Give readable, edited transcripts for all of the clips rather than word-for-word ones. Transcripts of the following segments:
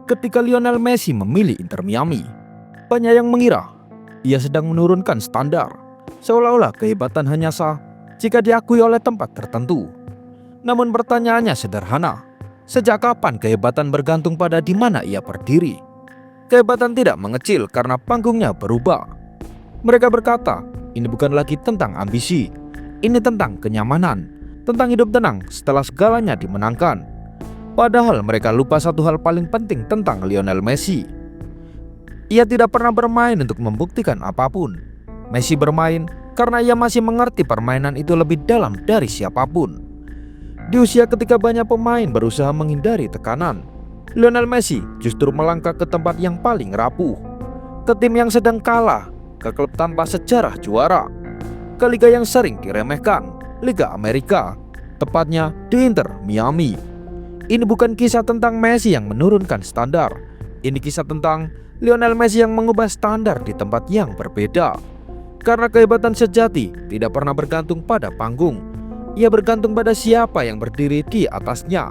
Ketika Lionel Messi memilih Inter Miami, banyak yang mengira ia sedang menurunkan standar, seolah-olah kehebatan hanya sah jika diakui oleh tempat tertentu. Namun pertanyaannya sederhana, sejak kapan kehebatan bergantung pada di mana ia berdiri? Kehebatan tidak mengecil karena panggungnya berubah. Mereka berkata, ini bukan lagi tentang ambisi, ini tentang kenyamanan, tentang hidup tenang setelah segalanya dimenangkan. Padahal mereka lupa satu hal paling penting tentang Lionel Messi. Ia tidak pernah bermain untuk membuktikan apapun. Messi bermain karena ia masih mengerti permainan itu lebih dalam dari siapapun. Di usia ketika banyak pemain berusaha menghindari tekanan, Lionel Messi justru melangkah ke tempat yang paling rapuh, ke tim yang sedang kalah, ke klub tanpa sejarah juara, ke liga yang sering diremehkan, Liga Amerika, tepatnya di Inter Miami. Ini bukan kisah tentang Messi yang menurunkan standar. Ini kisah tentang Lionel Messi yang mengubah standar di tempat yang berbeda. Karena kehebatan sejati tidak pernah bergantung pada panggung. Ia bergantung pada siapa yang berdiri di atasnya.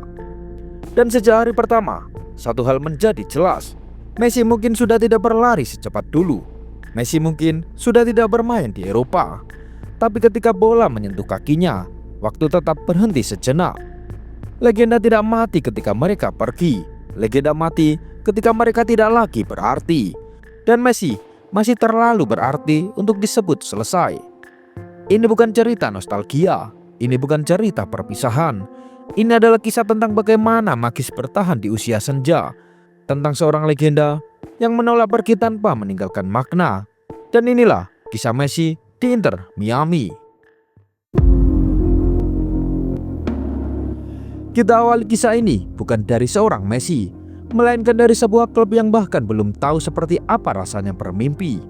Dan sejak hari pertama, satu hal menjadi jelas. Messi mungkin sudah tidak berlari secepat dulu. Messi mungkin sudah tidak bermain di Eropa. Tapi ketika bola menyentuh kakinya, waktu tetap berhenti sejenak. Legenda tidak mati ketika mereka pergi. Legenda mati ketika mereka tidak lagi berarti. Dan Messi masih terlalu berarti untuk disebut selesai. Ini bukan cerita nostalgia. Ini bukan cerita perpisahan. Ini adalah kisah tentang bagaimana magis bertahan di usia senja. Tentang seorang legenda yang menolak pergi tanpa meninggalkan makna. Dan inilah kisah Messi di Inter Miami. Kita awali kisah ini bukan dari seorang Messi, melainkan dari sebuah klub yang bahkan belum tahu seperti apa rasanya bermimpi.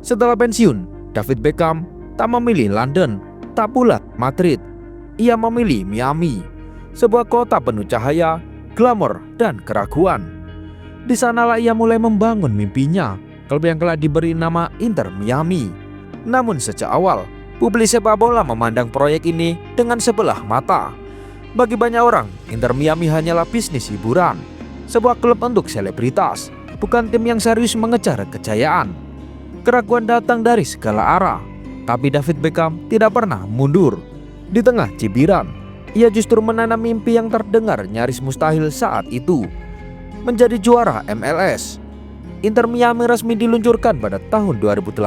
Setelah pensiun, David Beckham tak memilih London, tak pula Madrid. Ia memilih Miami, sebuah kota penuh cahaya, glamor, dan keraguan. Di sanalah ia mulai membangun mimpinya, klub yang telah diberi nama Inter Miami. Namun sejak awal, publik sepak bola memandang proyek ini dengan sebelah mata. Bagi banyak orang, Inter Miami hanyalah bisnis hiburan, sebuah klub untuk selebritas, bukan tim yang serius mengejar kejayaan. Keraguan datang dari segala arah, tapi David Beckham tidak pernah mundur. Di tengah cibiran, ia justru menanam mimpi yang terdengar nyaris mustahil saat itu, menjadi juara MLS. Inter Miami resmi diluncurkan pada tahun 2018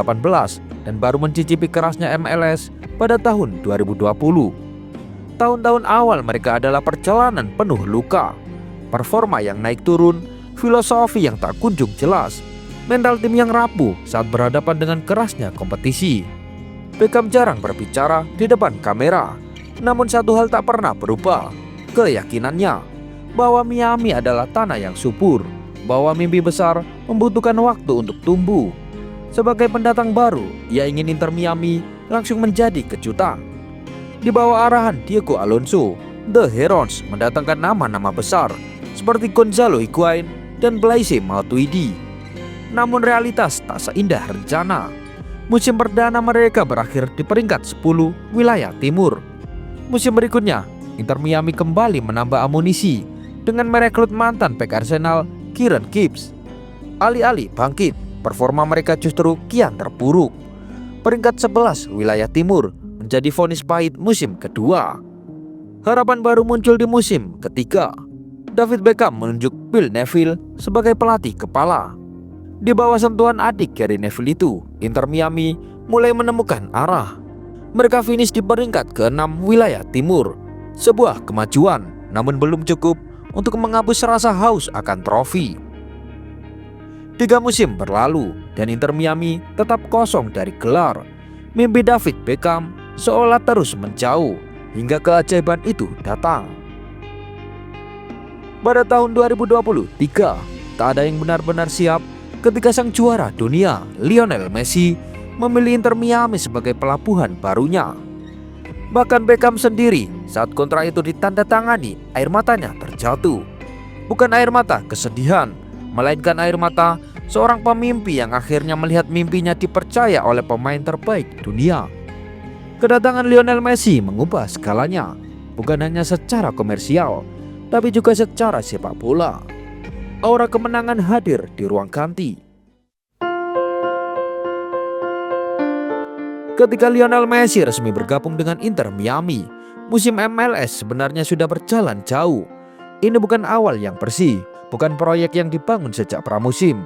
dan baru mencicipi kerasnya MLS pada tahun 2020. Tahun-tahun awal mereka adalah perjalanan penuh luka, performa yang naik turun, filosofi yang tak kunjung jelas, mental tim yang rapuh saat berhadapan dengan kerasnya kompetisi. Beckham jarang berbicara di depan kamera, namun satu hal tak pernah berubah, keyakinannya bahwa Miami adalah tanah yang subur, bahwa mimpi besar membutuhkan waktu untuk tumbuh. Sebagai pendatang baru, ia ingin Inter Miami langsung menjadi kejutan. Di bawah arahan Diego Alonso, The Herons mendatangkan nama-nama besar seperti Gonzalo Higuain dan Blaise Matuidi. Namun realitas tak seindah rencana. Musim perdana mereka berakhir di peringkat 10 wilayah timur. Musim berikutnya, Inter Miami kembali menambah amunisi dengan merekrut mantan bek Arsenal Kieran Gibbs. Alih-alih bangkit, performa mereka justru kian terpuruk. Peringkat 11 wilayah timur menjadi vonis pahit musim kedua. Harapan baru muncul di musim ketiga. David Beckham menunjuk Bill Neville sebagai pelatih kepala. Di bawah sentuhan adik Gary Neville itu, Inter Miami mulai menemukan arah. Mereka finish di peringkat ke-6 wilayah timur. Sebuah kemajuan, namun belum cukup untuk menghapus rasa haus akan trofi. 3 musim berlalu dan Inter Miami tetap kosong dari gelar. Mimpi David Beckham seolah terus menjauh hingga keajaiban itu datang. Pada tahun 2023, tak ada yang benar-benar siap ketika sang juara dunia Lionel Messi memilih Inter Miami sebagai pelabuhan barunya. Bahkan Beckham sendiri saat kontrak itu ditandatangani, air matanya terjatuh. Bukan air mata kesedihan, melainkan air mata seorang pemimpi yang akhirnya melihat mimpinya dipercaya oleh pemain terbaik dunia. Kedatangan Lionel Messi mengubah skalanya, bukan hanya secara komersial, tapi juga secara sepak bola. Aura kemenangan hadir di ruang ganti. Ketika Lionel Messi resmi bergabung dengan Inter Miami, musim MLS sebenarnya sudah berjalan jauh. Ini bukan awal yang bersih, bukan proyek yang dibangun sejak pramusim,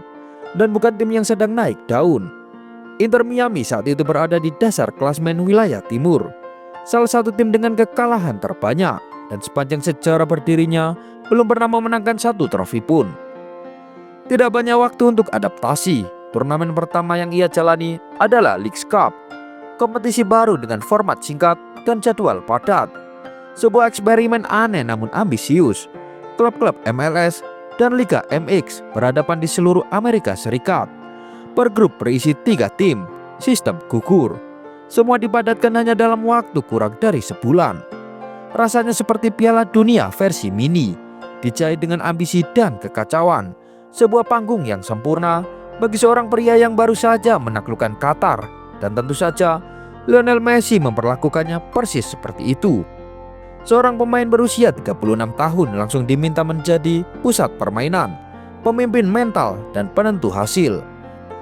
dan bukan tim yang sedang naik daun. Inter Miami saat itu berada di dasar klasemen wilayah timur, salah satu tim dengan kekalahan terbanyak, dan sepanjang sejarah berdirinya belum pernah memenangkan satu trofi pun. Tidak banyak waktu untuk adaptasi. Turnamen pertama yang ia jalani adalah Leagues Cup, kompetisi baru dengan format singkat dan jadwal padat. Sebuah eksperimen aneh namun ambisius. Klub-klub MLS dan Liga MX berhadapan di seluruh Amerika Serikat. Per grup berisi 3 tim, sistem gugur. Semua dipadatkan hanya dalam waktu kurang dari sebulan. Rasanya seperti Piala Dunia versi mini, dijahit dengan ambisi dan kekacauan. Sebuah panggung yang sempurna bagi seorang pria yang baru saja menaklukkan Qatar. Dan tentu saja Lionel Messi memperlakukannya persis seperti itu. Seorang pemain berusia 36 tahun langsung diminta menjadi pusat permainan, pemimpin mental, dan penentu hasil.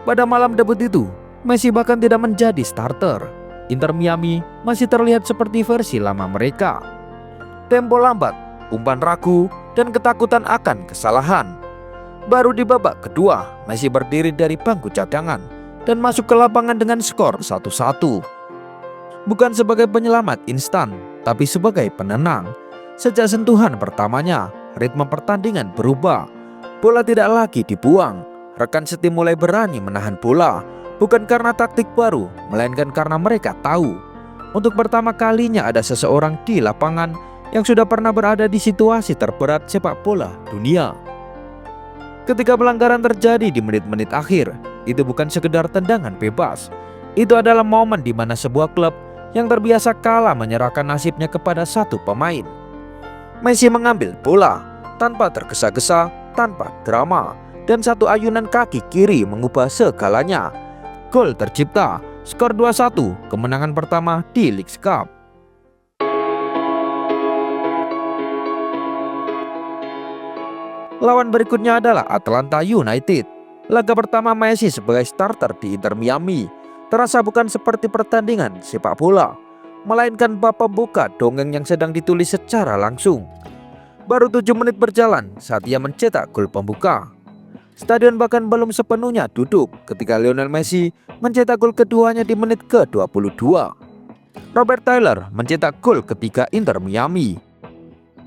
Pada malam debut itu, Messi bahkan tidak menjadi starter. Inter Miami masih terlihat seperti versi lama mereka. Tempo lambat, umpan ragu, dan ketakutan akan kesalahan. Baru di babak kedua, Messi berdiri dari bangku cadangan dan masuk ke lapangan dengan skor 1-1. Bukan sebagai penyelamat instan, tapi sebagai penenang. Sejak sentuhan pertamanya, ritme pertandingan berubah. Bola tidak lagi dibuang. Rekan setim mulai berani menahan bola, bukan karena taktik baru, melainkan karena mereka tahu untuk pertama kalinya ada seseorang di lapangan yang sudah pernah berada di situasi terberat sepak bola dunia. Ketika pelanggaran terjadi di menit-menit akhir, itu bukan sekedar tendangan bebas. Itu adalah momen di mana sebuah klub yang terbiasa kalah menyerahkan nasibnya kepada satu pemain. Messi mengambil bola tanpa tergesa-gesa, tanpa drama, dan satu ayunan kaki kiri mengubah segalanya. Gol tercipta, skor 2-1, kemenangan pertama di Leagues Cup. Lawan berikutnya adalah Atlanta United. Laga pertama Messi sebagai starter di Inter Miami terasa bukan seperti pertandingan sepak bola, melainkan bab pembuka dongeng yang sedang ditulis secara langsung. Baru 7 menit berjalan saat ia mencetak gol pembuka. Stadion bahkan belum sepenuhnya duduk ketika Lionel Messi mencetak gol keduanya di menit ke-22. Robert Taylor mencetak gol ketiga Inter Miami.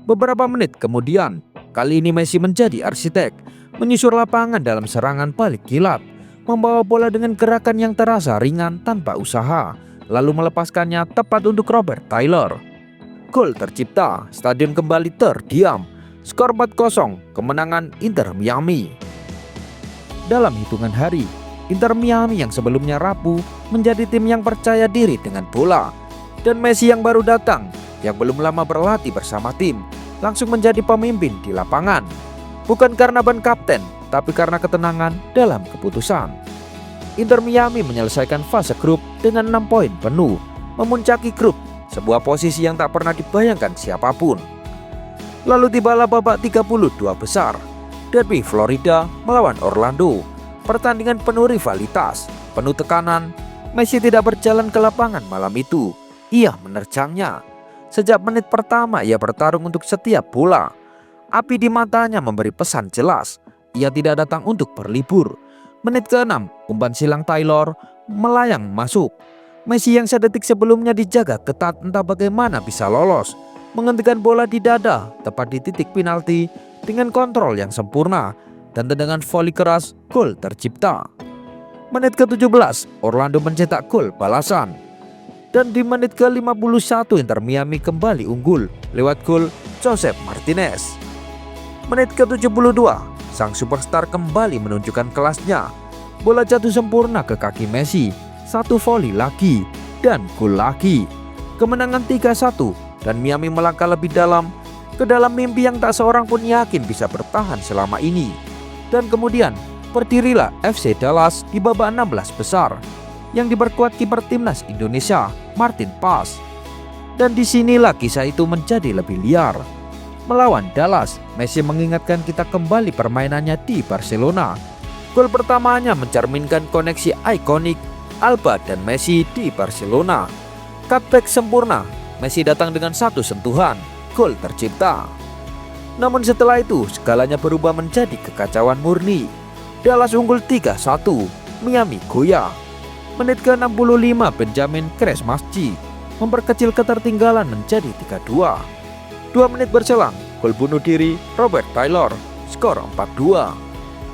Beberapa menit kemudian, kali ini Messi menjadi arsitek, menyusur lapangan dalam serangan balik kilat, membawa bola dengan gerakan yang terasa ringan tanpa usaha, lalu melepaskannya tepat untuk Robert Taylor. Gol tercipta, stadion kembali terdiam. Skor 4-0, kemenangan Inter Miami. Dalam hitungan hari, Inter Miami yang sebelumnya rapuh menjadi tim yang percaya diri dengan bola. Dan Messi yang baru datang, yang belum lama berlatih bersama tim, langsung menjadi pemimpin di lapangan. Bukan karena ban kapten, tapi karena ketenangan dalam keputusan. Inter Miami menyelesaikan fase grup dengan 6 poin penuh, memuncaki grup, sebuah posisi yang tak pernah dibayangkan siapapun. Lalu tibalah babak 32 besar, derby Florida melawan Orlando. Pertandingan penuh rivalitas, penuh tekanan. Messi tidak berjalan ke lapangan malam itu, ia menerjangnya. Sejak menit pertama ia bertarung untuk setiap bola. Api di matanya memberi pesan jelas, ia tidak datang untuk berlibur. Menit ke-6, umpan silang Taylor melayang masuk. Messi yang sedetik sebelumnya dijaga ketat entah bagaimana bisa lolos, menghentikan bola di dada tepat di titik penalti dengan kontrol yang sempurna, dan tendangan voli keras, gol tercipta. Menit ke-17, Orlando mencetak gol balasan. Dan di menit ke-51 Inter Miami kembali unggul lewat gol Joseph Martinez. Menit ke-72, sang superstar kembali menunjukkan kelasnya. Bola jatuh sempurna ke kaki Messi, satu voli lagi, dan gol lagi. Kemenangan 3-1 dan Miami melangkah lebih dalam ke dalam mimpi yang tak seorang pun yakin bisa bertahan selama ini. Dan kemudian berdirilah FC Dallas di babak 16 besar yang diperkuat kiper timnas Indonesia, Martin Paes. Dan disinilah kisah itu menjadi lebih liar. Melawan Dallas, Messi mengingatkan kita kembali permainannya di Barcelona. Gol pertamanya mencerminkan koneksi ikonik Alba dan Messi di Barcelona. Cutback sempurna, Messi datang dengan satu sentuhan, gol tercipta. Namun setelah itu segalanya berubah menjadi kekacauan murni. Dallas unggul 3-1, Miami goyah. Menit ke-65 Benjamin Kresmaschi memperkecil ketertinggalan menjadi 3-2. 2 menit berselang, gol bunuh diri Robert Taylor, skor 4-2.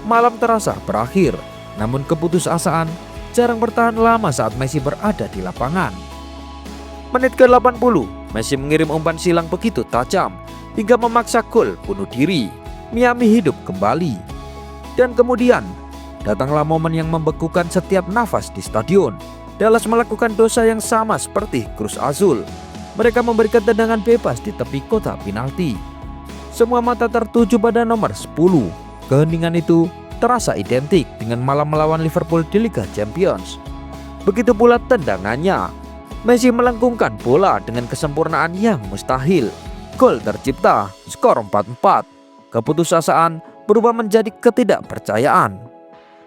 Malam terasa berakhir, namun keputusasaan jarang bertahan lama saat Messi berada di lapangan. Menit ke-80, Messi mengirim umpan silang begitu tajam hingga memaksa gol bunuh diri. Miami hidup kembali. Dan kemudian, datanglah momen yang membekukan setiap nafas di stadion. Dallas melakukan dosa yang sama seperti Cruz Azul. Mereka memberikan tendangan bebas di tepi kotak penalti. Semua mata tertuju pada nomor 10. Keheningan itu terasa identik dengan malam melawan Liverpool di Liga Champions. Begitu pula tendangannya. Messi melengkungkan bola dengan kesempurnaan yang mustahil. Gol tercipta, skor 4-4. Keputusasaan berubah menjadi ketidakpercayaan.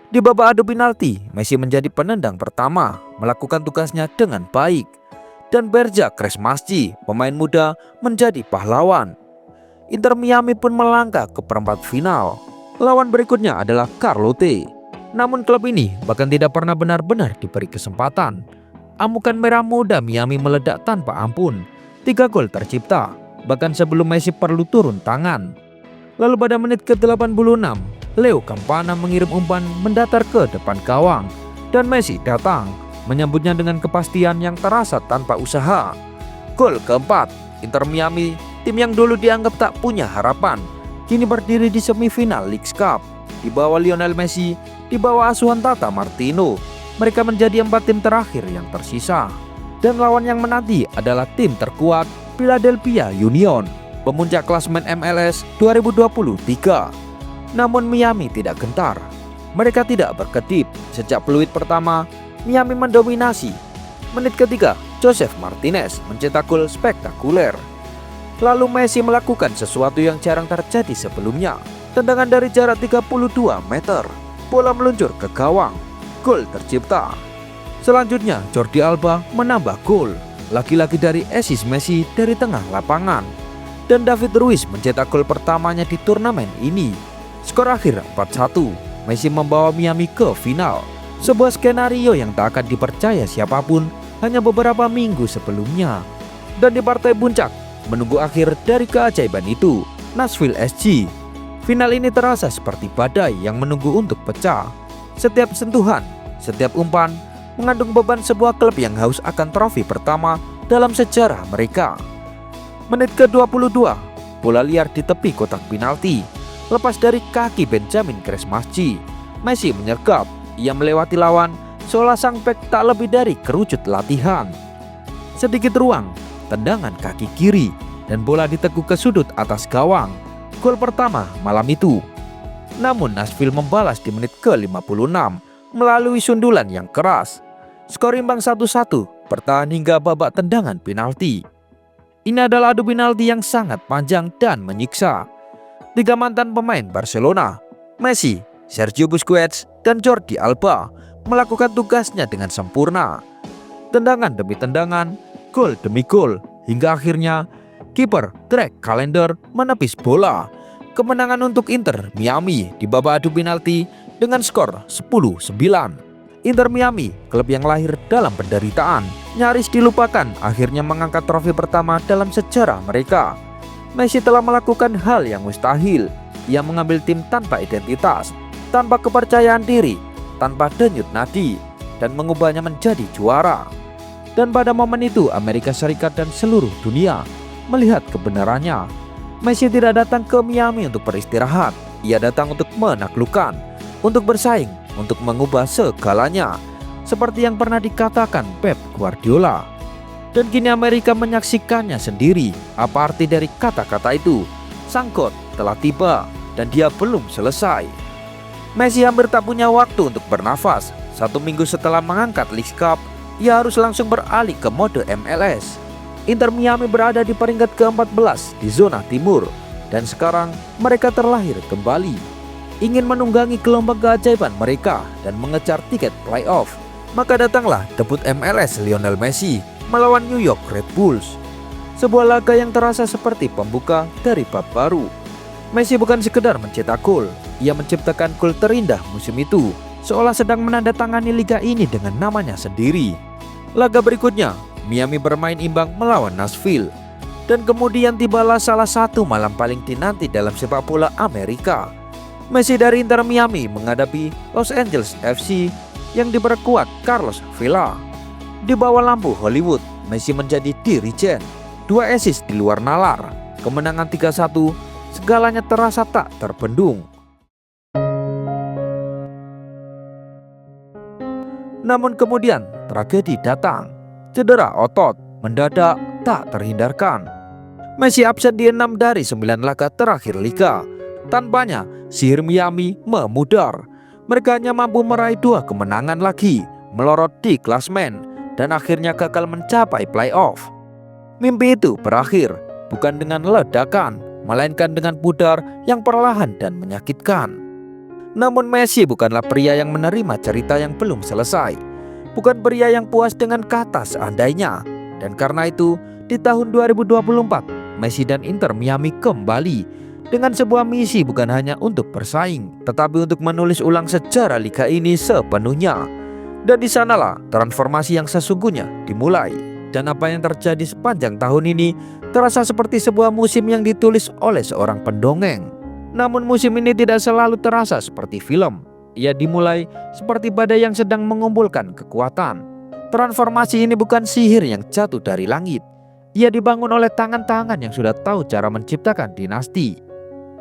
Di babak adu penalti, Messi menjadi penendang pertama, melakukan tugasnya dengan baik. Dan Berja Kresmaschi, pemain muda, menjadi pahlawan. Inter Miami pun melangkah ke perempat final. Lawan berikutnya adalah Carlotte. Namun klub ini bahkan tidak pernah benar-benar diberi kesempatan. Amukan merah muda Miami meledak tanpa ampun. 3 gol tercipta, bahkan sebelum Messi perlu turun tangan. Lalu pada menit ke-86, Leo Campana mengirim umpan mendatar ke depan gawang. Dan Messi datang, menyambutnya dengan kepastian yang terasa tanpa usaha. Gol keempat, Inter Miami, tim yang dulu dianggap tak punya harapan, kini berdiri di semifinal Leagues Cup. Di bawah Lionel Messi, di bawah asuhan Tata Martino, mereka menjadi 4 tim terakhir yang tersisa. Dan lawan yang menanti adalah tim terkuat Philadelphia Union, pemuncak klasemen MLS 2023. Namun Miami tidak gentar. Mereka tidak berkedip. Sejak peluit pertama, Miami mendominasi. Menit ketiga, Joseph Martinez mencetak gol spektakuler. Lalu Messi melakukan sesuatu yang jarang terjadi sebelumnya. Tendangan dari jarak 32 meter. Bola meluncur ke gawang. Gol tercipta. Selanjutnya Jordi Alba menambah gol. Lagi-lagi dari assist Messi dari tengah lapangan. Dan David Ruiz mencetak gol pertamanya di turnamen ini. Skor akhir 4-1. Messi membawa Miami ke final. Sebuah skenario yang tak akan dipercaya siapapun hanya beberapa minggu sebelumnya. Dan di partai puncak, menunggu akhir dari keajaiban itu, Nashville SC. Final ini terasa seperti badai yang menunggu untuk pecah. Setiap sentuhan, setiap umpan mengandung beban sebuah klub yang haus akan trofi pertama dalam sejarah mereka. Menit ke-22, bola liar di tepi kotak penalti, lepas dari kaki Benjamin Kresmaschi. Messi menyergap, ia melewati lawan seolah sang bek tak lebih dari kerucut latihan. Sedikit ruang, tendangan kaki kiri, dan bola ditekuk ke sudut atas gawang. Gol pertama malam itu. Namun Nashville membalas di menit ke-56 melalui sundulan yang keras. Skor imbang 1-1, bertahan hingga babak tendangan penalti. Ini adalah adu penalti yang sangat panjang dan menyiksa. 3 mantan pemain Barcelona, Messi, Sergio Busquets, dan Jordi Alba melakukan tugasnya dengan sempurna. Tendangan demi tendangan, gol demi gol, hingga akhirnya kiper Greg Callender menepis bola. Kemenangan untuk Inter Miami di babak adu penalti dengan skor 10-9. Inter Miami, klub yang lahir dalam penderitaan, nyaris dilupakan akhirnya mengangkat trofi pertama dalam sejarah mereka. Messi telah melakukan hal yang mustahil. Ia mengambil tim tanpa identitas, tanpa kepercayaan diri, tanpa denyut nadi, dan mengubahnya menjadi juara. Dan pada momen itu Amerika Serikat dan seluruh dunia melihat kebenarannya. Messi tidak datang ke Miami untuk beristirahat. Ia datang untuk menaklukkan, untuk bersaing, untuk mengubah segalanya, seperti yang pernah dikatakan Pep Guardiola. Dan kini Amerika menyaksikannya sendiri. Apa arti dari kata-kata itu? Sang God telah tiba dan dia belum selesai. Messi hampir tak punya waktu untuk bernafas. 1 minggu setelah mengangkat Leagues Cup, ia harus langsung beralih ke mode MLS. Inter Miami berada di peringkat ke-14 di zona timur, Dan sekarang mereka terlahir kembali, ingin menunggangi gelombang keajaiban mereka dan mengejar tiket playoff. Maka datanglah debut MLS Lionel Messi melawan New York Red Bulls. Sebuah laga yang terasa seperti pembuka dari bab baru. Messi bukan sekedar mencetak gol, ia menciptakan gol terindah musim itu, seolah sedang menandatangani liga ini dengan namanya sendiri. Laga berikutnya, Miami bermain imbang melawan Nashville. Dan kemudian tibalah salah satu malam paling dinanti dalam sepak bola Amerika. Messi dari Inter Miami menghadapi Los Angeles FC yang diperkuat Carlos Vela. Di bawah lampu Hollywood, Messi menjadi dirijen. 2 assist di luar nalar. Kemenangan 3-1, segalanya terasa tak terbendung. Namun kemudian tragedi datang. Cedera otot mendadak tak terhindarkan. Messi absen di 6 dari 9 laga terakhir liga. Tanpanya, sihir Miami memudar. Mereka hanya mampu meraih 2 kemenangan lagi, melorot di klasemen, dan akhirnya gagal mencapai playoff. Mimpi itu berakhir bukan dengan ledakan, melainkan dengan pudar yang perlahan dan menyakitkan. Namun Messi bukanlah pria yang menerima cerita yang belum selesai. Bukan pria yang puas dengan kata seandainya. Dan karena itu, di tahun 2024, Messi dan Inter Miami kembali dengan sebuah misi bukan hanya untuk bersaing, tetapi untuk menulis ulang sejarah liga ini sepenuhnya. Dan di sanalah transformasi yang sesungguhnya dimulai. Dan apa yang terjadi sepanjang tahun ini terasa seperti sebuah musim yang ditulis oleh seorang pendongeng. Namun musim ini tidak selalu terasa seperti film. Ia dimulai seperti badai yang sedang mengumpulkan kekuatan. Transformasi ini bukan sihir yang jatuh dari langit. Ia dibangun oleh tangan-tangan yang sudah tahu cara menciptakan dinasti.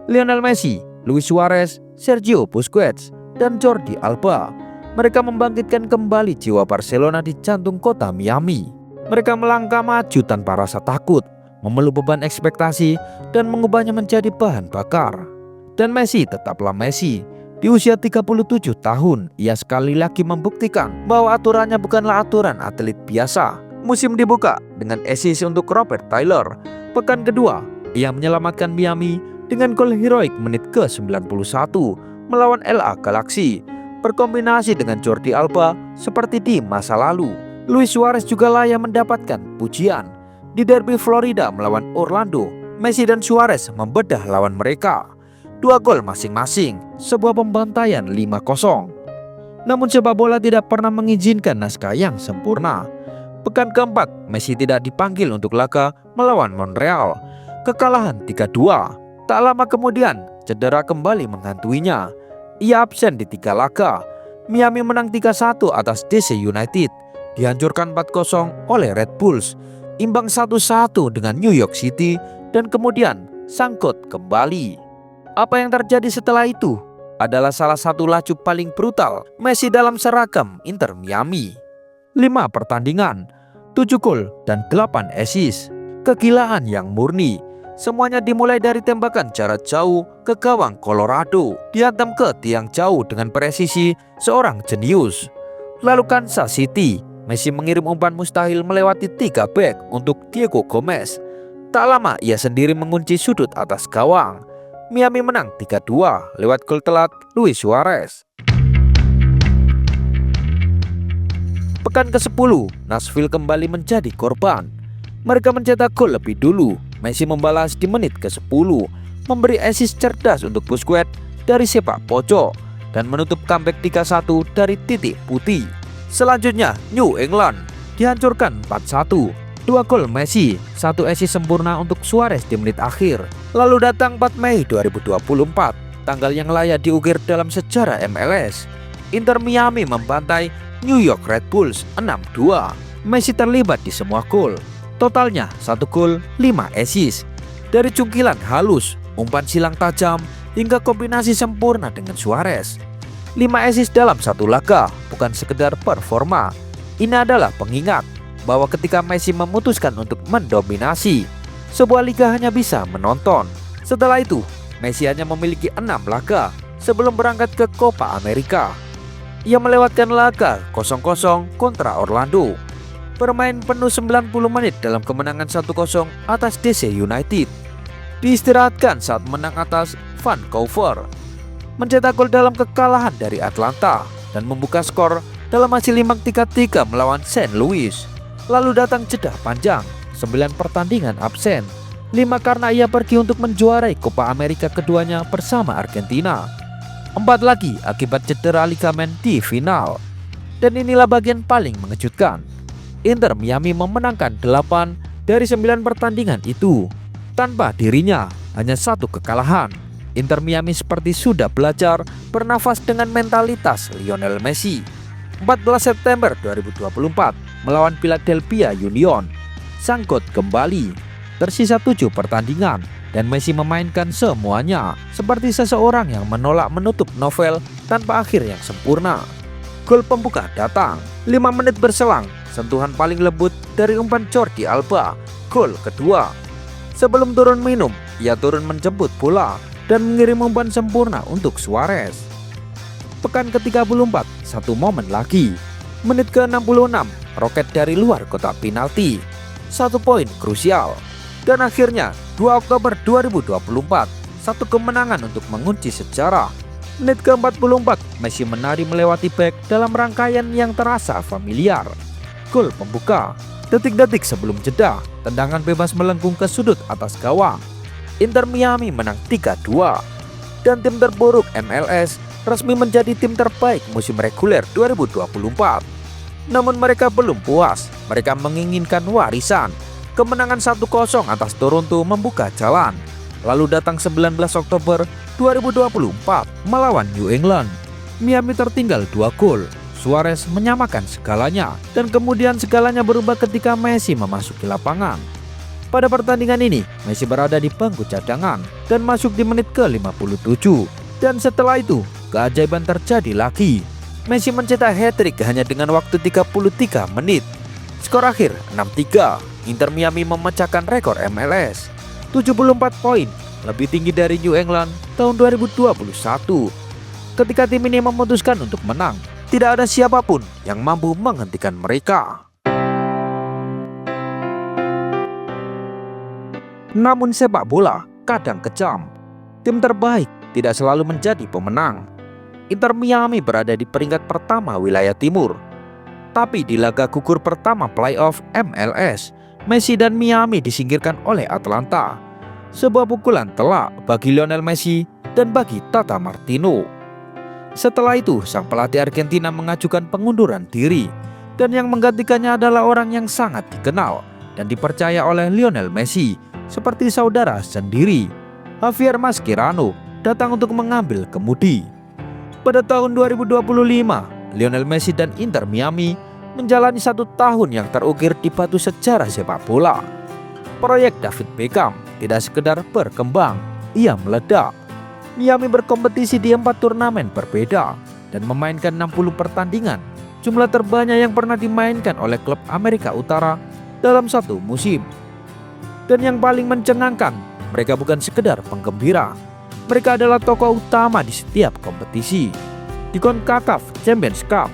Lionel Messi, Luis Suarez, Sergio Busquets, dan Jordi Alba. Mereka membangkitkan kembali jiwa Barcelona di jantung kota Miami. Mereka melangkah maju tanpa rasa takut, memeluk beban ekspektasi, dan mengubahnya menjadi bahan bakar. Dan Messi tetaplah Messi. Di usia 37 tahun, ia sekali lagi membuktikan bahwa aturannya bukanlah aturan atlet biasa. Musim dibuka dengan assist untuk Robert Taylor. Pekan kedua, ia menyelamatkan Miami dengan gol heroik menit ke-91 melawan LA Galaxy. Berkombinasi dengan Jordi Alba seperti di masa lalu. Luis Suarez juga layak mendapatkan pujian. Di derby Florida melawan Orlando, Messi dan Suarez membedah lawan mereka. 2 gol masing-masing, sebuah pembantaian 5-0. Namun sepak bola tidak pernah mengizinkan naskah yang sempurna. Pekan keempat, Messi tidak dipanggil untuk laga melawan Montreal. Kekalahan 3-2. Tak lama kemudian, cedera kembali menghantuinya. Ia absen di 3 laga. Miami menang 3-1 atas DC United. Dihancurkan 4-0 oleh Red Bulls. Imbang 1-1 dengan New York City. Dan kemudian sangkut kembali. Apa yang terjadi setelah itu adalah salah satu laju paling brutal Messi dalam seragam Inter Miami. 5 pertandingan, 7 gol dan 8 assist. Kegilaan yang murni. Semuanya dimulai dari tembakan jarak jauh ke gawang Colorado, dihantam ke tiang jauh dengan presisi seorang jenius. Lalu Kansas City, Messi mengirim umpan mustahil melewati 3 bek untuk Diego Gomez. Tak lama ia sendiri mengunci sudut atas gawang. Miami menang 3-2 lewat gol telat Luis Suarez. Pekan ke-10, Nashville kembali menjadi korban. Mereka mencetak gol lebih dulu. Messi membalas di menit ke-10, memberi assist cerdas untuk Busquets dari sepak pojok dan menutup comeback 3-1 dari titik putih. Selanjutnya, New England dihancurkan 4-1. 2 gol Messi, 1 assist sempurna untuk Suarez di menit akhir. Lalu datang 4 Mei 2024, tanggal yang layak diukir dalam sejarah MLS. Inter Miami membantai New York Red Bulls 6-2. Messi terlibat di semua gol. Totalnya 1 gol, 5 assist. Dari cungkilan halus, umpan silang tajam, hingga kombinasi sempurna dengan Suarez. 5 assist dalam 1 laga bukan sekedar performa. Ini adalah pengingat bahwa ketika Messi memutuskan untuk mendominasi, sebuah liga hanya bisa menonton. Setelah itu, Messi hanya memiliki 6 laga sebelum berangkat ke Copa America. Ia melewatkan laga 0-0 kontra Orlando, bermain penuh 90 menit dalam kemenangan 1-0 atas DC United. diistirahatkan saat menang atas Vancouver, mencetak gol dalam kekalahan dari Atlanta, dan membuka skor dalam hasil imbang 3-3 melawan St. Louis. Lalu datang jeda panjang, 9 pertandingan absen, 5 karena ia pergi untuk menjuarai Copa America keduanya bersama Argentina, 4 lagi akibat cedera ligamen di final. Dan inilah bagian paling mengejutkan, Inter Miami memenangkan 8 dari 9 pertandingan itu. Tanpa dirinya, hanya 1 kekalahan. Inter Miami seperti sudah belajar bernafas dengan mentalitas Lionel Messi. 14 September 2024 melawan Philadelphia Union, sang GOAT kembali. Tersisa 7 pertandingan dan Messi memainkan semuanya seperti seseorang yang menolak menutup novel tanpa akhir yang sempurna. Gol pembuka datang 5 menit berselang, sentuhan paling lembut dari umpan Jordi Alba. Gol kedua. Sebelum turun minum, ia turun menjemput bola dan mengirim umpan sempurna untuk Suarez. Pekan ke-34, 1 momen lagi. Menit ke-66, roket dari luar kotak penalti. 1 poin krusial. Dan akhirnya 2 Oktober 2024, 1 kemenangan untuk mengunci sejarah. Menit ke-44, Messi menari melewati bek dalam rangkaian yang terasa familiar. Gol pembuka. Detik-detik sebelum jeda, tendangan bebas melengkung ke sudut atas gawang. Inter Miami menang 3-2. Dan tim terburuk MLS resmi menjadi tim terbaik musim reguler 2024. Namun mereka belum puas, mereka menginginkan warisan. Kemenangan 1-0 atas Toronto membuka jalan. Lalu datang 19 Oktober 2024 melawan New England. Miami tertinggal 2 gol. Suarez menyamakan segalanya, dan kemudian segalanya berubah ketika Messi memasuki lapangan. Pada pertandingan ini, Messi berada di bangku cadangan dan masuk di menit ke-57. Dan setelah itu, keajaiban terjadi lagi. Messi mencetak hat-trick hanya dengan waktu 33 menit. Skor akhir 6-3. Inter Miami memecahkan rekor MLS. 74 poin, lebih tinggi dari New England tahun 2021. Ketika tim ini memutuskan untuk menang, tidak ada siapapun yang mampu menghentikan mereka. Namun sepak bola kadang kejam. Tim terbaik tidak selalu menjadi pemenang. Inter Miami berada di peringkat pertama wilayah timur. Tapi di laga gugur pertama playoff MLS, Messi dan Miami disingkirkan oleh Atlanta. Sebuah pukulan telak bagi Lionel Messi dan bagi Tata Martino. Setelah itu, sang pelatih Argentina mengajukan pengunduran diri, dan yang menggantikannya adalah orang yang sangat dikenal dan dipercaya oleh Lionel Messi seperti saudara sendiri. Javier Mascherano datang untuk mengambil kemudi. Pada tahun 2025, Lionel Messi dan Inter Miami menjalani 1 tahun yang terukir di batu sejarah sepak bola. Proyek David Beckham tidak sekedar berkembang, ia meledak. Miami berkompetisi di 4 turnamen berbeda dan memainkan 60 pertandingan, jumlah terbanyak yang pernah dimainkan oleh klub Amerika Utara dalam 1 musim. Dan yang paling mencengangkan, mereka bukan sekedar penggembira. Mereka adalah tokoh utama di setiap kompetisi. Di CONCACAF Champions Cup,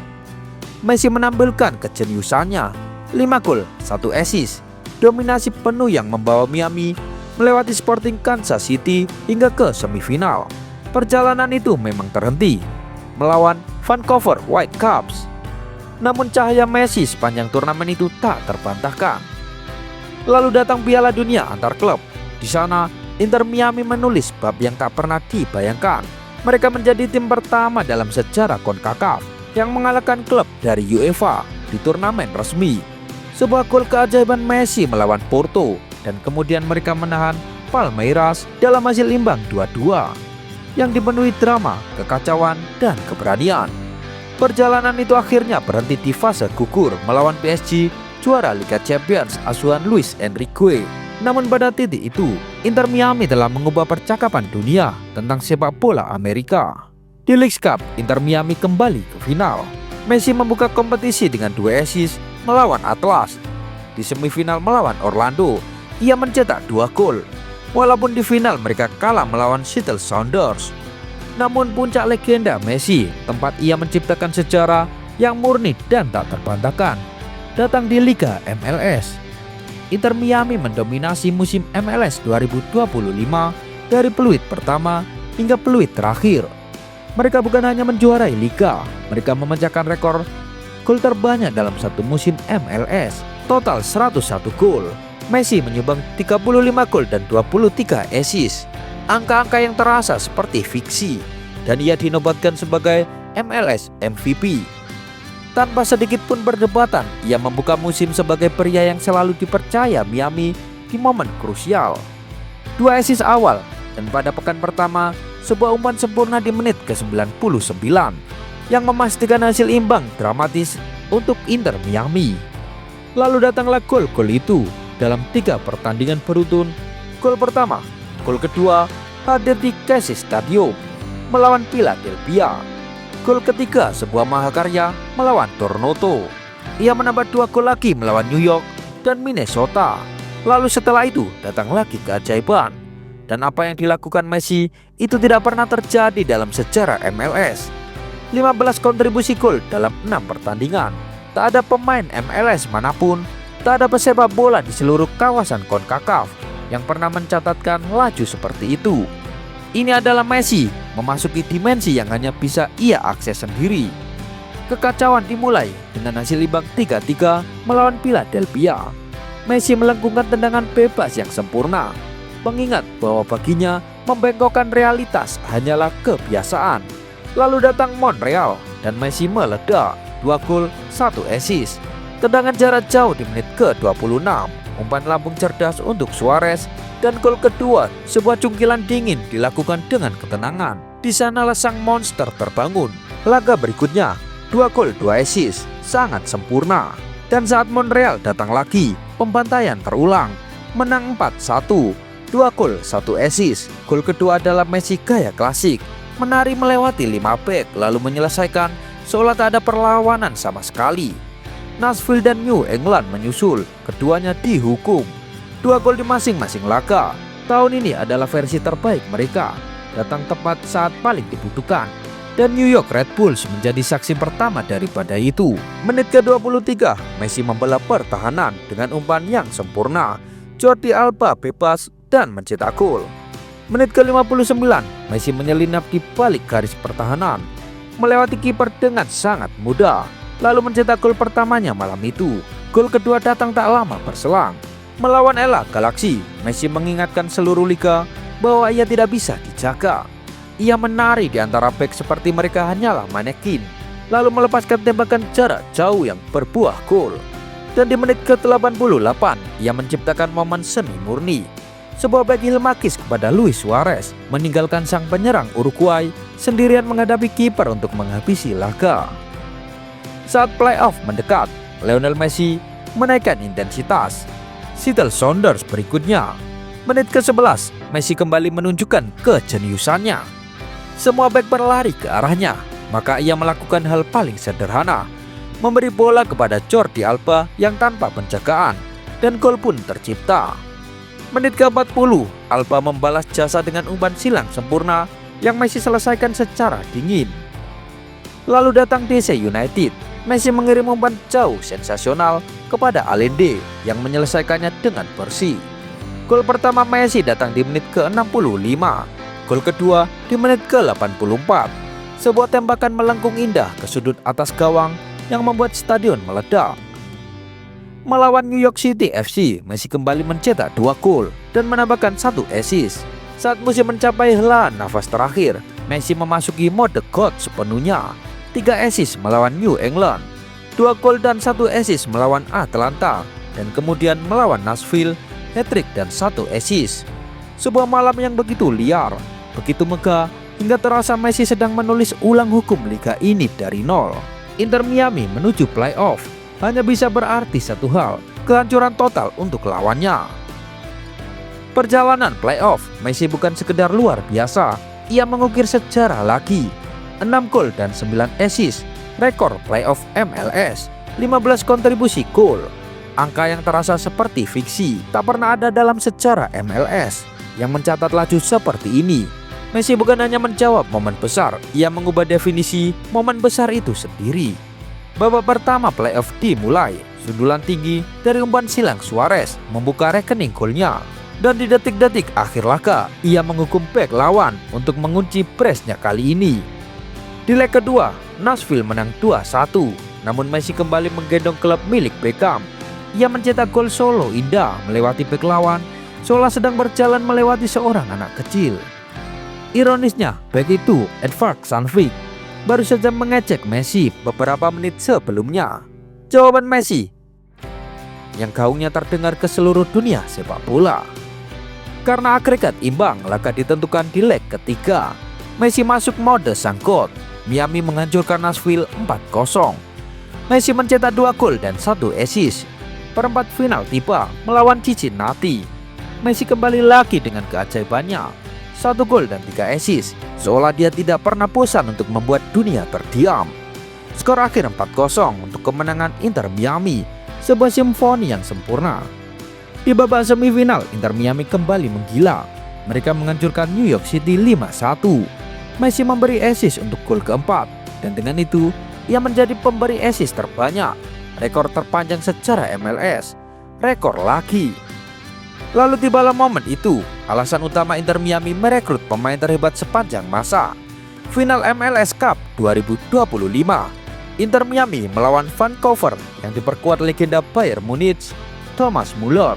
Messi menampilkan kejeniusannya. 5 gol, 1 assist, dominasi penuh yang membawa Miami melewati Sporting Kansas City hingga ke semifinal. Perjalanan itu memang terhenti melawan Vancouver Whitecaps. Namun cahaya Messi sepanjang turnamen itu tak terbantahkan. Lalu datang Piala Dunia antar klub. Di sana, Inter Miami menulis bab yang tak pernah dibayangkan. Mereka menjadi tim pertama dalam sejarah CONCACAF yang mengalahkan klub dari UEFA di turnamen resmi. Sebuah gol keajaiban Messi melawan Porto, dan kemudian mereka menahan Palmeiras dalam hasil imbang 2-2 yang dipenuhi drama, kekacauan, dan keberanian. Perjalanan itu akhirnya berhenti di fase gugur melawan PSG, juara Liga Champions asuhan Luis Enrique. Namun pada titik itu, Inter Miami telah mengubah percakapan dunia tentang sepak bola Amerika. Di Leagues Cup, Inter Miami kembali ke final. Messi membuka kompetisi dengan 2 assist melawan Atlas. Di semifinal melawan Orlando, ia mencetak 2 gol. Walaupun di final mereka kalah melawan Seattle Sounders. Namun puncak legenda Messi, tempat ia menciptakan sejarah yang murni dan tak terbantahkan, datang di Liga MLS. Inter Miami mendominasi musim MLS 2025 dari peluit pertama hingga peluit terakhir. Mereka bukan hanya menjuarai liga, mereka memecahkan rekor gol terbanyak dalam satu musim MLS, total 101 gol. Messi menyumbang 35 gol dan 23 assist. Angka-angka yang terasa seperti fiksi, dan ia dinobatkan sebagai MLS MVP. Tanpa sedikit pun perdebatan, ia membuka musim sebagai pria yang selalu dipercaya Miami di momen krusial. 2 assist awal, dan pada pekan pertama, sebuah umpan sempurna di menit ke-99 yang memastikan hasil imbang dramatis untuk Inter Miami. Lalu datanglah gol-gol itu dalam 3 pertandingan beruntun. Gol pertama, gol kedua hadir di Casey Stadium melawan Philadelphia. Gol ketiga sebuah mahakarya melawan Toronto. Ia menambah 2 gol lagi melawan New York dan Minnesota. Lalu setelah itu datang lagi keajaiban. Dan apa yang dilakukan Messi itu tidak pernah terjadi dalam sejarah MLS. 15 kontribusi gol dalam 6 pertandingan. Tak ada pemain MLS manapun, tak ada pesepak bola di seluruh kawasan CONCACAF yang pernah mencatatkan laju seperti itu. Ini adalah Messi memasuki dimensi yang hanya bisa ia akses sendiri. Kekacauan dimulai dengan hasil imbang 3-3 melawan Philadelphia. Messi melengkungkan tendangan bebas yang sempurna, mengingat bahwa baginya membengkokkan realitas hanyalah kebiasaan. Lalu datang Montreal dan Messi meledak, 2 gol, 1 assist. Tendangan jarak jauh di menit ke-26, umpan lambung cerdas untuk Suarez, dan gol kedua, sebuah cungkilan dingin dilakukan dengan ketenangan. Di sanalah sang monster terbangun. Laga berikutnya, 2 gol 2 assist, sangat sempurna. Dan saat Montreal datang lagi, pembantaian terulang, menang 4-1, 2 gol 1 assist. Gol kedua adalah Messi gaya klasik, menari melewati 5 bek lalu menyelesaikan seolah tak ada perlawanan sama sekali. Nashville dan New England menyusul, keduanya dihukum. 2 gol di masing-masing laga. Tahun ini adalah versi terbaik mereka, datang tepat saat paling dibutuhkan. Dan New York Red Bulls menjadi saksi pertama daripada itu. Menit ke-23, Messi membela pertahanan dengan umpan yang sempurna. Jordi Alba bebas dan mencetak gol. Menit ke-59, Messi menyelinap di balik garis pertahanan, melewati kiper dengan sangat mudah, lalu mencetak gol pertamanya malam itu. Gol kedua datang tak lama berselang. Melawan LA Galaxy, Messi mengingatkan seluruh liga bahwa ia tidak bisa dijaga. Ia menari di antara bek seperti mereka hanyalah manekin, lalu melepaskan tembakan jarak jauh yang berbuah gol. Dan di menit ke-88, ia menciptakan momen seni murni. Sebuah back heel magis kepada Luis Suarez, meninggalkan sang penyerang Uruguay sendirian menghadapi kiper untuk menghabisi laga. Saat playoff mendekat, Lionel Messi menaikkan intensitas. Seattle Sounders berikutnya. Menit ke-11, Messi kembali menunjukkan kejeniusannya. Semua back berlari ke arahnya, maka ia melakukan hal paling sederhana, memberi bola kepada Jordi Alba yang tanpa penjagaan, dan gol pun tercipta. Menit ke-40, Alba membalas jasa dengan umpan silang sempurna yang Messi selesaikan secara dingin. Lalu datang DC United. Messi mengirim umpan jauh sensasional kepada Allende yang menyelesaikannya dengan bersih. Gol pertama Messi datang di menit ke-65. Gol kedua di menit ke-84. Sebuah tembakan melengkung indah ke sudut atas gawang yang membuat stadion meledak. Melawan New York City FC, Messi kembali mencetak 2 gol dan menambahkan 1 assist. Saat musim mencapai helaan nafas terakhir, Messi memasuki mode God sepenuhnya. 3 assist melawan New England, 2 gol dan 1 assist melawan Atlanta, dan kemudian melawan Nashville, hat-trick dan 1 assist. Sebuah malam yang begitu liar, begitu megah, hingga terasa Messi sedang menulis ulang hukum liga ini dari nol. Inter Miami menuju playoff hanya bisa berarti satu hal, kehancuran total untuk lawannya. Perjalanan playoff, Messi bukan sekedar luar biasa, ia mengukir sejarah lagi. 6 gol dan 9 assist, rekor playoff MLS, 15 kontribusi gol. Angka yang terasa seperti fiksi, tak pernah ada dalam sejarah MLS yang mencatat laju seperti ini. Messi bukan hanya menjawab momen besar, ia mengubah definisi momen besar itu sendiri. Babak pertama playoff dimulai, Sundulan tinggi dari umpan silang Suarez membuka rekening golnya. Dan di detik-detik akhir laga, ia menghukum bek lawan untuk mengunci presnya kali ini. Di leg kedua, Nashville menang 2-1. Namun Messi kembali menggendong klub milik Beckham. Ia mencetak gol solo indah melewati bek lawan, seolah sedang berjalan melewati seorang anak kecil. Ironisnya, bek itu, Edvard Sandvik, baru saja mengecek Messi beberapa menit sebelumnya. Jawaban Messi yang gaungnya terdengar ke seluruh dunia sepak bola. Karena agregat imbang, laga ditentukan di leg ketiga. Messi masuk mode sangkut. Miami menghancurkan Nashville 4-0. Messi mencetak 2 gol dan 1 assist. Perempat final tiba melawan Cincinnati. Messi kembali lagi dengan keajaibannya. 1 gol dan 3 assist, seolah dia tidak pernah bosan untuk membuat dunia terdiam. Skor akhir 4-0 untuk kemenangan Inter Miami, sebuah simfoni yang sempurna. Di babak semifinal, Inter Miami kembali menggila. Mereka menghancurkan New York City 5-1. Messi memberi assist untuk gol keempat, dan dengan itu ia menjadi pemberi assist terbanyak, rekor terpanjang secara MLS, rekor lagi. Lalu tibalah momen itu, alasan utama Inter Miami merekrut pemain terhebat sepanjang masa. Final MLS Cup 2025, Inter Miami melawan Vancouver yang diperkuat legenda Bayern Munich, Thomas Muller.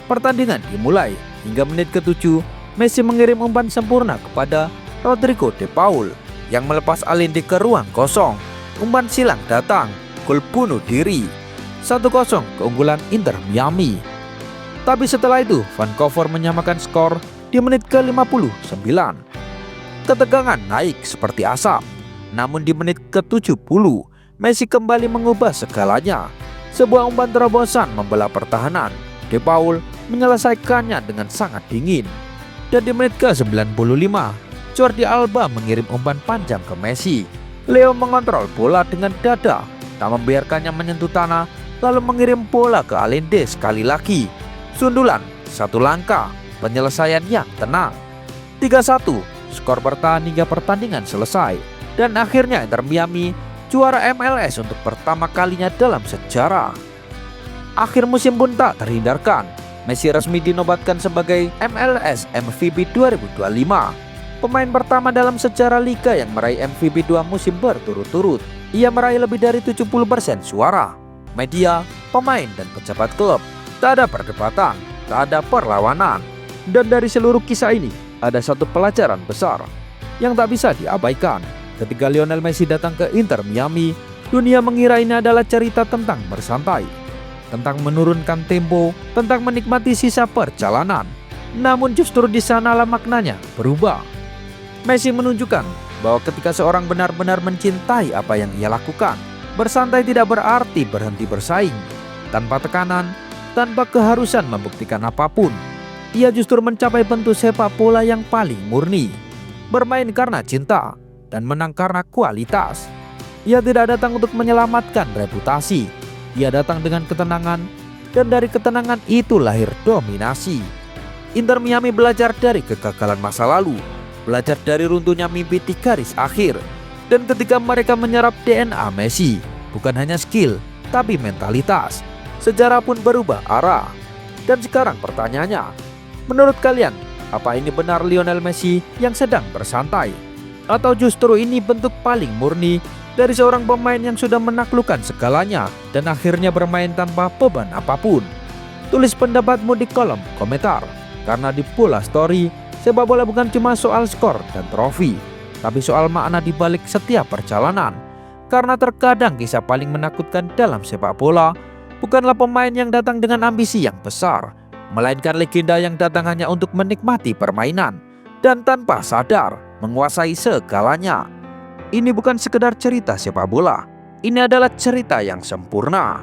Pertandingan dimulai hingga menit ke-7, Messi mengirim umpan sempurna kepada Rodrigo De Paul yang melepas Allende ke ruang kosong. Umpan silang datang, gol bunuh diri. 1-0 keunggulan Inter Miami. Tapi setelah itu, Vancouver menyamakan skor di menit ke-59. Ketegangan naik seperti asap. Namun di menit ke-70, Messi kembali mengubah segalanya. Sebuah umpan terobosan membelah pertahanan. De Paul menyelesaikannya dengan sangat dingin. Dan di menit ke-95, Jordi Alba mengirim umpan panjang ke Messi. Leo mengontrol bola dengan dada, tak membiarkannya menyentuh tanah, lalu mengirim bola ke Allende sekali lagi. Sundulan, 1 langkah, penyelesaian yang tenang. 3-1, skor bertahan hingga pertandingan selesai. Dan akhirnya Inter Miami juara MLS untuk pertama kalinya dalam sejarah. Akhir musim pun tak terhindarkan. Messi resmi dinobatkan sebagai MLS MVP 2025. Pemain pertama dalam sejarah liga yang meraih MVP 2 musim berturut-turut. Ia meraih lebih dari 70% suara. Media, pemain, dan pejabat klub. Tak ada perdebatan, tak ada perlawanan. Dan dari seluruh kisah ini, ada satu pelajaran besar yang tak bisa diabaikan. Ketika Lionel Messi datang ke Inter Miami, dunia mengira ini adalah cerita tentang bersantai, tentang menurunkan tempo, tentang menikmati sisa perjalanan. Namun justru di sanalah maknanya berubah. Messi menunjukkan bahwa ketika seorang benar-benar mencintai apa yang ia lakukan, bersantai tidak berarti berhenti bersaing. Tanpa tekanan, tanpa keharusan membuktikan apapun, ia justru mencapai bentuk sepak bola yang paling murni. Bermain karena cinta dan menang karena kualitas. Ia tidak datang untuk menyelamatkan reputasi. Ia datang dengan ketenangan, dan dari ketenangan itu lahir dominasi. Inter Miami belajar dari kegagalan masa lalu, belajar dari runtuhnya mimpi di garis akhir. Dan ketika mereka menyerap DNA Messi, bukan hanya skill, tapi mentalitas, sejarah pun berubah arah. Dan sekarang pertanyaannya, menurut kalian, apa ini benar Lionel Messi yang sedang bersantai? Atau justru ini bentuk paling murni dari seorang pemain yang sudah menaklukkan segalanya dan akhirnya bermain tanpa beban apapun? Tulis pendapatmu di kolom komentar. Karena di Bola Story, sepak bola bukan cuma soal skor dan trofi, tapi soal makna di balik setiap perjalanan. Karena terkadang kisah paling menakutkan dalam sepak bola bukanlah pemain yang datang dengan ambisi yang besar, melainkan legenda yang datang hanya untuk menikmati permainan dan tanpa sadar menguasai segalanya. Ini bukan sekedar cerita sepak bola, ini adalah cerita yang sempurna.